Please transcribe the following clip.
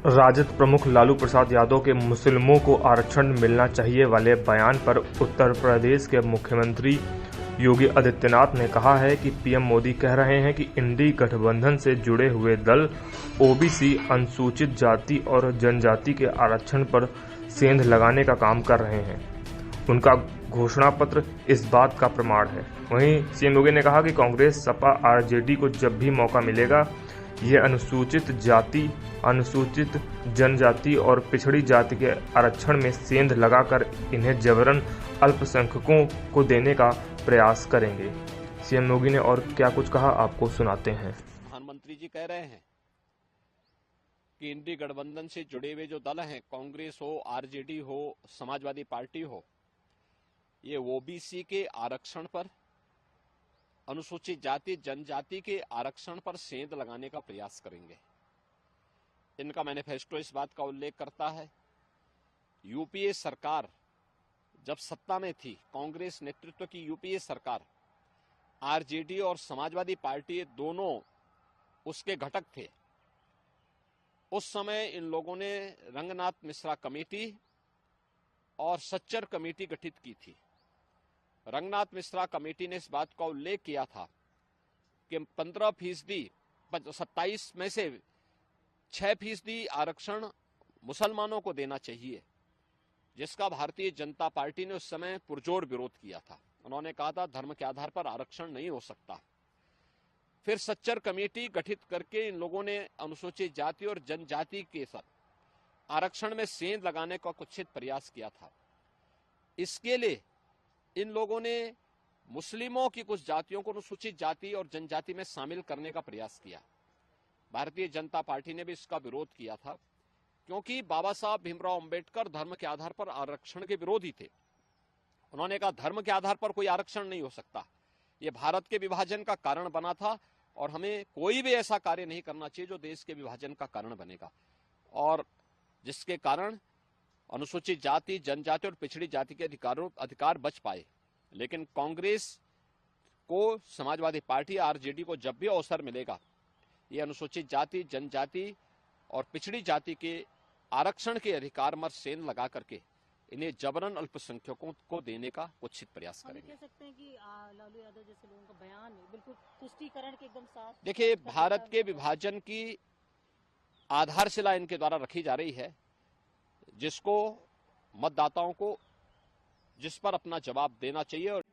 राजद प्रमुख लालू प्रसाद यादव के मुस्लिमों को आरक्षण मिलना चाहिए वाले बयान पर उत्तर प्रदेश के मुख्यमंत्री योगी आदित्यनाथ ने कहा है कि पीएम मोदी कह रहे हैं कि इंडी गठबंधन से जुड़े हुए दल ओबीसी, अनुसूचित जाति और जनजाति के आरक्षण पर सेंध लगाने का काम कर रहे हैं। उनका घोषणा पत्र इस बात का प्रमाण है। वहीं सीएम योगी ने कहा कि कांग्रेस, सपा, आरजेडी को जब भी मौका मिलेगा ये अनुसूचित जाति, अनुसूचित जनजाति और पिछड़ी जाति के आरक्षण में सेंध लगाकर इन्हें जबरन अल्पसंख्यकों को देने का प्रयास करेंगे। सीएम योगी ने और क्या कुछ कहा, आपको सुनाते हैं। प्रधानमंत्री जी कह रहे हैं कि इंडी गठबंधन से जुड़े हुए जो दल हैं, कांग्रेस हो, आरजेडी हो, समाजवादी पार्टी हो, ये ओबीसी के आरक्षण पर, अनुसूचित जाति जनजाति के आरक्षण पर सेंध लगाने का प्रयास करेंगे। इनका मैनिफेस्टो इस बात का उल्लेख करता है, यूपीए सरकार जब सत्ता में थी, कांग्रेस नेतृत्व की यूपीए सरकार, आरजेडी और समाजवादी पार्टी दोनों उसके घटक थे। उस समय इन लोगों ने रंगनाथ मिश्रा कमेटी और सच्चर कमेटी गठित की थी। रंगनाथ मिश्रा कमेटी ने इस बात का उल्लेख किया था कि 15% 27 में से 6% आरक्षण मुसलमानों को देना चाहिए, जिसका भारतीय जनता पार्टी ने उस समय पुरजोर विरोध किया था। उन्होंने कहा था धर्म के आधार पर आरक्षण नहीं हो सकता। फिर सच्चर कमेटी गठित करके इन लोगों ने अनुसूचित जाति और जनजाति के साथ आरक्षण में सेंध लगाने का कुत्सित प्रयास किया था। इसके लिए इन लोगों ने मुस्लिमों की कुछ जातियों को अनुसूचित जाति और जनजाति में शामिल करने का प्रयास किया। भारतीय जनता पार्टी ने भी इसका विरोध किया था, क्योंकि बाबा साहब भीमराव अंबेडकर धर्म के आधार पर आरक्षण के विरोधी थे। उन्होंने कहा धर्म के आधार पर कोई आरक्षण नहीं हो सकता, ये भारत के विभाजन का कारण बना था और हमें कोई भी ऐसा कार्य नहीं करना चाहिए जो देश के विभाजन का कारण बनेगा, और जिसके कारण अनुसूचित जाति, जनजाति और पिछड़ी जाति के अधिकार बच पाए। लेकिन कांग्रेस को, समाजवादी पार्टी, आरजेडी को जब भी अवसर मिलेगा, ये अनुसूचित जाति, जनजाति और पिछड़ी जाति के आरक्षण के अधिकार में सेंध लगा करके इन्हें जबरन अल्पसंख्यकों को देने का कुत्सित प्रयास करेंगे। कह सकते हैं कि लालू यादव जैसे लोगों का बयान बिल्कुल तुष्टीकरण के एकदम साफ। देखिए, भारत के विभाजन की आधारशिला इनके द्वारा रखी जा रही है, जिसको मतदाताओं को जिस पर अपना जवाब देना चाहिए। और